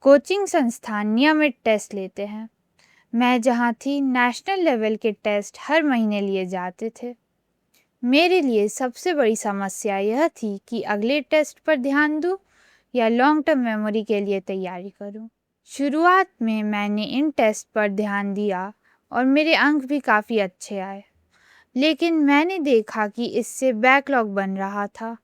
Coaching संस्थान नियमित test लेते हैं। मैं जहाँ थी नेशनल लेवल के टेस्ट हर महीने लिए जाते थे। मेरे लिए सबसे बड़ी समस्या यह थी कि अगले टेस्ट पर ध्यान दूँ या लॉन्ग टर्म मेमोरी के लिए तैयारी करूँ। शुरुआत में मैंने इन टेस्ट पर ध्यान दिया और मेरे अंक भी काफ़ी अच्छे आए, लेकिन मैंने देखा कि इससे बैकलॉग बन रहा था।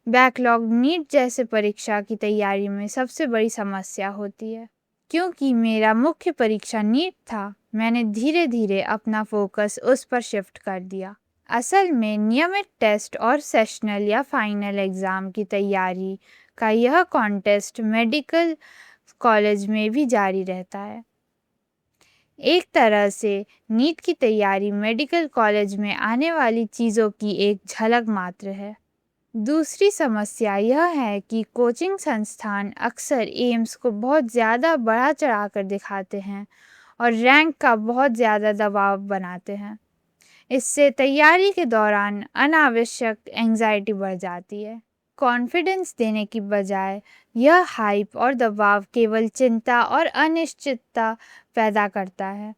बैकलॉग नीट जैसे परीक्षा की तैयारी में सबसे बड़ी समस्या होती है। क्योंकि मेरा मुख्य परीक्षा नीट था, मैंने धीरे धीरे अपना फोकस उस पर शिफ्ट कर दिया। असल में नियमित टेस्ट और सेशनल या फाइनल एग्ज़ाम की तैयारी का यह कॉन्टेस्ट मेडिकल कॉलेज में भी जारी रहता है। एक तरह से नीट की तैयारी मेडिकल कॉलेज में आने वाली चीज़ों की एक झलक मात्र है। दूसरी समस्या यह है कि कोचिंग संस्थान अक्सर एम्स को बहुत ज़्यादा बढ़ा चढ़ाकर दिखाते हैं और रैंक का बहुत ज़्यादा दबाव बनाते हैं। इससे तैयारी के दौरान अनावश्यक एंजाइटी बढ़ जाती है। कॉन्फिडेंस देने की बजाय यह हाइप और दबाव केवल चिंता और अनिश्चितता पैदा करता है।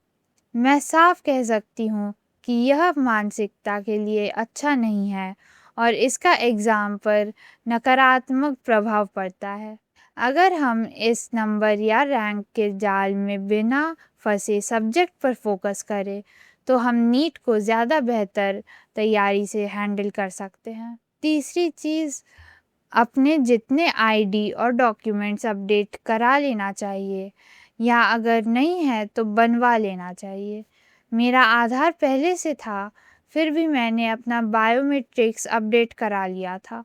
मैं साफ कह सकती हूँ कि यह मानसिकता के लिए अच्छा नहीं है और इसका एग्ज़ाम पर नकारात्मक प्रभाव पड़ता है। अगर हम इस नंबर या रैंक के जाल में बिना फंसे सब्जेक्ट पर फोकस करें तो हम नीट को ज़्यादा बेहतर तैयारी से हैंडल कर सकते हैं। तीसरी चीज़, अपने जितने आईडी और डॉक्यूमेंट्स अपडेट करा लेना चाहिए या अगर नहीं है तो बनवा लेना चाहिए। मेरा आधार पहले से था, फिर भी मैंने अपना बायोमेट्रिक्स अपडेट करा लिया था।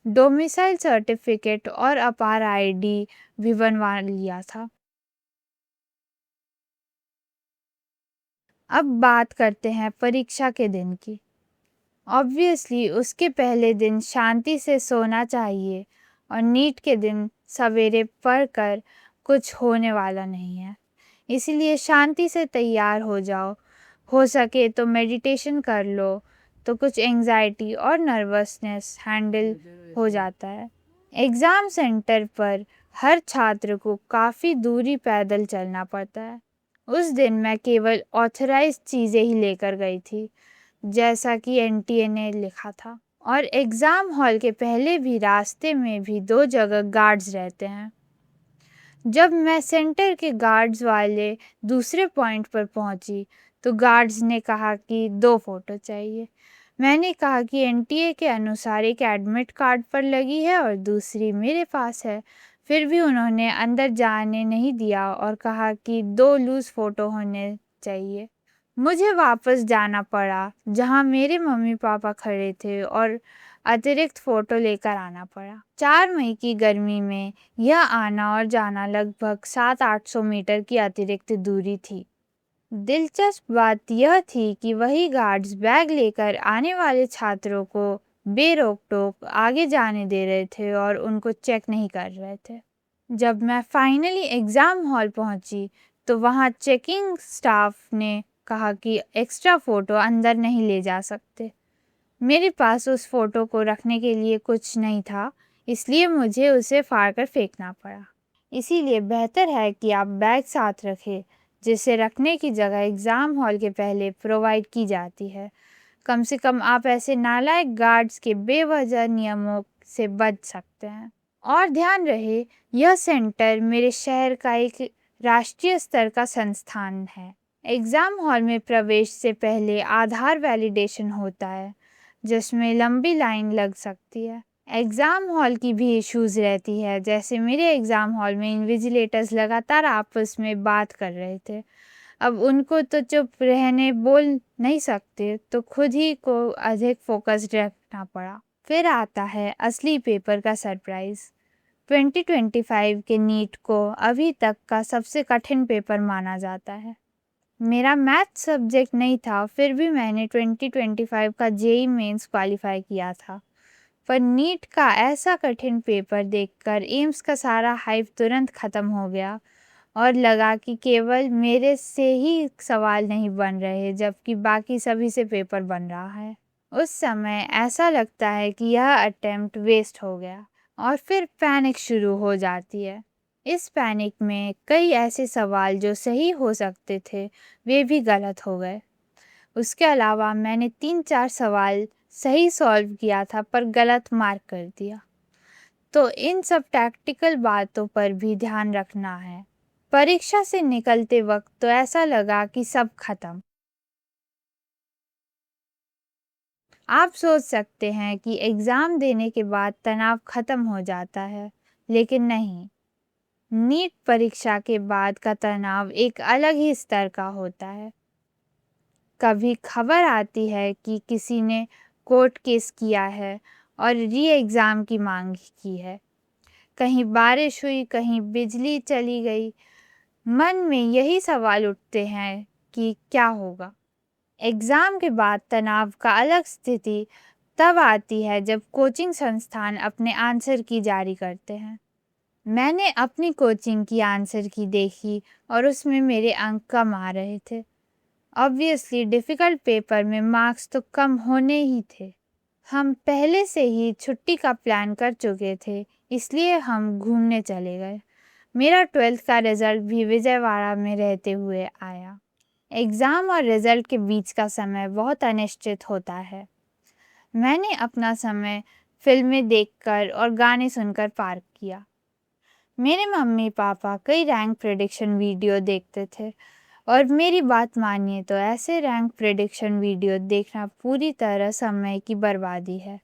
डोमिसाइल सर्टिफिकेट और अपार आईडी भी बनवा लिया था। अब बात करते हैं परीक्षा के दिन की। ऑब्वियसली उसके पहले दिन शांति से सोना चाहिए और नीट के दिन सवेरे पढ़कर कुछ होने वाला नहीं है। इसलिए शांति से तैयार हो जाओ। हो सके तो मेडिटेशन कर लो तो कुछ एंजाइटी और नर्वसनेस हैंडल हो जाता है। एग्ज़ाम सेंटर पर हर छात्र को काफ़ी दूरी पैदल चलना पड़ता है। उस दिन मैं केवल ऑथराइज्ड चीज़ें ही लेकर गई थी, जैसा कि एनटीए ने लिखा था। और एग्ज़ाम हॉल के पहले भी रास्ते में भी 2 जगह गार्ड्स रहते हैं। जब मैं सेंटर के गार्ड्स वाले दूसरे पॉइंट पर पहुंची तो गार्ड्स ने कहा कि 2 फ़ोटो चाहिए। मैंने कहा कि एनटीए के अनुसार एक एडमिट कार्ड पर लगी है और दूसरी मेरे पास है। फिर भी उन्होंने अंदर जाने नहीं दिया और कहा कि 2 लूज़ फ़ोटो होने चाहिए। मुझे वापस जाना पड़ा जहां मेरे मम्मी पापा खड़े थे और अतिरिक्त फ़ोटो लेकर आना पड़ा। 4 मई की गर्मी में यह आना और जाना लगभग 700-800 मीटर की अतिरिक्त दूरी थी। दिलचस्प बात यह थी कि वही गार्ड्स बैग लेकर आने वाले छात्रों को बेरोक-टोक आगे जाने दे रहे थे और उनको चेक नहीं कर रहे थे। जब मैं फाइनली एग्ज़ाम हॉल पहुंची तो वहां चेकिंग स्टाफ ने कहा कि एक्स्ट्रा फ़ोटो अंदर नहीं ले जा सकते। मेरे पास उस फ़ोटो को रखने के लिए कुछ नहीं था, इसलिए मुझे उसे फाड़कर फेंकना पड़ा। इसीलिए बेहतर है कि आप बैग साथ रखें, जिसे रखने की जगह एग्ज़ाम हॉल के पहले प्रोवाइड की जाती है। कम से कम आप ऐसे नालायक गार्ड्स के बेवजह नियमों से बच सकते हैं। और ध्यान रहे, यह सेंटर मेरे शहर का एक राष्ट्रीय स्तर का संस्थान है। एग्ज़ाम हॉल में प्रवेश से पहले आधार वैलिडेशन होता है, जिसमें लंबी लाइन लग सकती है। एग्ज़ाम हॉल की भी इश्यूज़ रहती है, जैसे मेरे एग्ज़ाम हॉल में इन्विजिलेटर्स लगातार आपस में बात कर रहे थे। अब उनको तो चुप रहने बोल नहीं सकते, तो खुद ही को अधिक फोकस्ड रखना पड़ा। फिर आता है असली पेपर का सरप्राइज़। 2025 के नीट को अभी तक का सबसे कठिन पेपर माना जाता है। मेरा मैथ सब्जेक्ट नहीं था, फिर भी मैंने 2025 का जेईई मेंस क्वालिफाई किया था। पर नीट का ऐसा कठिन पेपर देखकर एम्स का सारा हाइप तुरंत ख़त्म हो गया और लगा कि केवल मेरे से ही सवाल नहीं बन रहे जबकि बाकी सभी से पेपर बन रहा है। उस समय ऐसा लगता है कि यह अटेम्प्ट वेस्ट हो गया और फिर पैनिक शुरू हो जाती है। इस पैनिक में कई ऐसे सवाल जो सही हो सकते थे वे भी गलत हो गए। उसके अलावा मैंने 3-4 सवाल सही सॉल्व किया था पर गलत मार्क कर दिया। तो इन सब टैक्टिकल बातों पर भी ध्यान रखना है। परीक्षा से निकलते वक्त तो ऐसा लगा कि सब खत्म। आप सोच सकते हैं कि एग्ज़ाम देने के बाद तनाव खत्म हो जाता है, लेकिन नहीं। नीट परीक्षा के बाद का तनाव एक अलग ही स्तर का होता है। कभी खबर आती है कि किसी ने कोर्ट केस किया है और री एग्ज़ाम की मांग की है। कहीं बारिश हुई, कहीं बिजली चली गई। मन में यही सवाल उठते हैं कि क्या होगा। एग्ज़ाम के बाद तनाव का अलग स्थिति तब आती है जब कोचिंग संस्थान अपने आंसर की जारी करते हैं। मैंने अपनी कोचिंग की आंसर की देखी और उसमें मेरे अंक कम आ रहे थे। ऑब्वियसली डिफ़िकल्ट पेपर में मार्क्स तो कम होने ही थे। हम पहले से ही छुट्टी का प्लान कर चुके थे, इसलिए हम घूमने चले गए। मेरा 12th का रिज़ल्ट भी विजयवाड़ा में रहते हुए आया। एग्ज़ाम और रिज़ल्ट के बीच का समय बहुत अनिश्चित होता है। मैंने अपना समय फ़िल्में देखकर और गाने सुनकर पार किया। मेरे मम्मी-पापा कई रैंक प्रेडिक्शन वीडियो देखते थे और मेरी बात मानिए तो ऐसे रैंक प्रेडिक्शन वीडियो देखना पूरी तरह समय की बर्बादी है।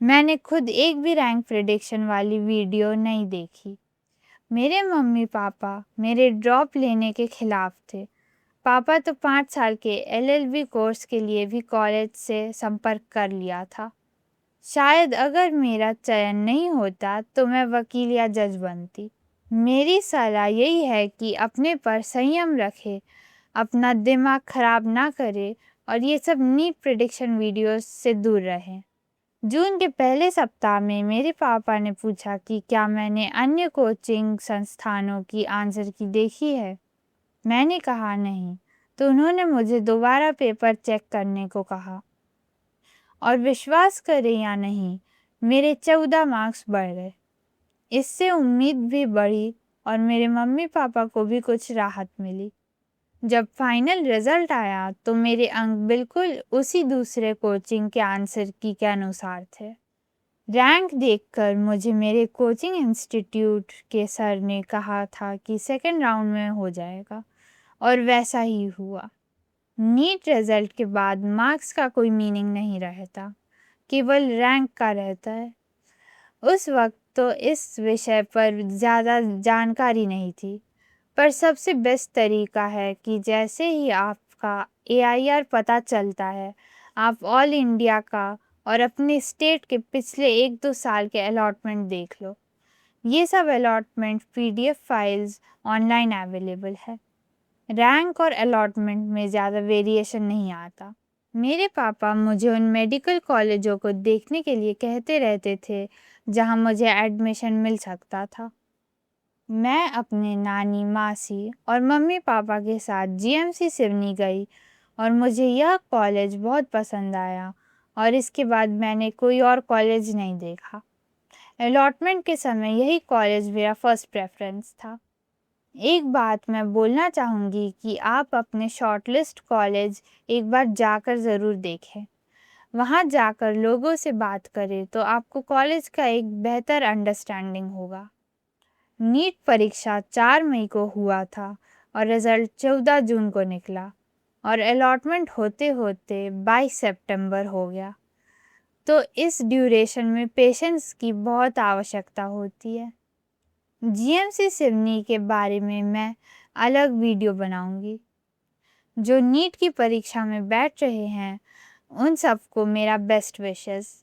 मैंने खुद एक भी रैंक प्रेडिक्शन वाली वीडियो नहीं देखी। मेरे मम्मी-पापा मेरे ड्रॉप लेने के खिलाफ थे। पापा तो 5 साल के एलएलबी कोर्स के लिए भी कॉलेज से संपर्क कर लिया था। शायद अगर मेरा चयन नहीं होता तो मैं वकील या जज बनती। मेरी सलाह यही है कि अपने पर संयम रखें, अपना दिमाग खराब ना करें और ये सब नीट प्रेडिक्शन वीडियोस से दूर रहें। जून के पहले सप्ताह में मेरे पापा ने पूछा कि क्या मैंने अन्य कोचिंग संस्थानों की आंसर की देखी है। मैंने कहा नहीं, तो उन्होंने मुझे दोबारा पेपर चेक करने को कहा और विश्वास करें या नहीं, मेरे 14 मार्क्स बढ़ गए। इससे उम्मीद भी बढ़ी और मेरे मम्मी-पापा को भी कुछ राहत मिली। जब फाइनल रिज़ल्ट आया तो मेरे अंक बिल्कुल उसी दूसरे कोचिंग के आंसर की के अनुसार थे। रैंक देखकर मुझे मेरे कोचिंग इंस्टीट्यूट के सर ने कहा था कि सेकंड राउंड में हो जाएगा और वैसा ही हुआ। नीट रिज़ल्ट के बाद मार्क्स का कोई मीनिंग नहीं रहता, केवल रैंक का रहता है। उस वक्त तो इस विषय पर ज़्यादा जानकारी नहीं थी, पर सबसे बेस्ट तरीका है कि जैसे ही आपका एआईआर पता चलता है, आप ऑल इंडिया का और अपने स्टेट के पिछले 1-2 साल के अलॉटमेंट देख लो। ये सब allotment PDF files online available है। रैंक और अलॉटमेंट में ज़्यादा वेरिएशन नहीं आता। मेरे पापा मुझे उन मेडिकल कॉलेजों को देखने के लिए कहते रहते थे जहां मुझे एडमिशन मिल सकता था। मैं अपने नानी, मासी और मम्मी-पापा के साथ जीएमसी सिवनी गई और मुझे यह कॉलेज बहुत पसंद आया और इसके बाद मैंने कोई और कॉलेज नहीं देखा। अलॉटमेंट के समय यही कॉलेज मेरा फर्स्ट प्रेफ़रेंस था। एक बात मैं बोलना चाहूँगी कि आप अपने शॉर्टलिस्ट कॉलेज एक बार जाकर ज़रूर देखें। वहाँ जाकर लोगों से बात करें तो आपको कॉलेज का एक बेहतर अंडरस्टैंडिंग होगा। नीट परीक्षा 4 मई को हुआ था और रिज़ल्ट 14 जून को निकला और अलॉटमेंट होते-होते 22 सितंबर हो गया। तो इस ड्यूरेशन में पेशेंस की बहुत आवश्यकता होती है। जीएमसी सिवनी के बारे में मैं अलग वीडियो बनाऊंगी। जो नीट की परीक्षा में बैठ रहे हैं, उन सबको मेरा बेस्ट विशेस।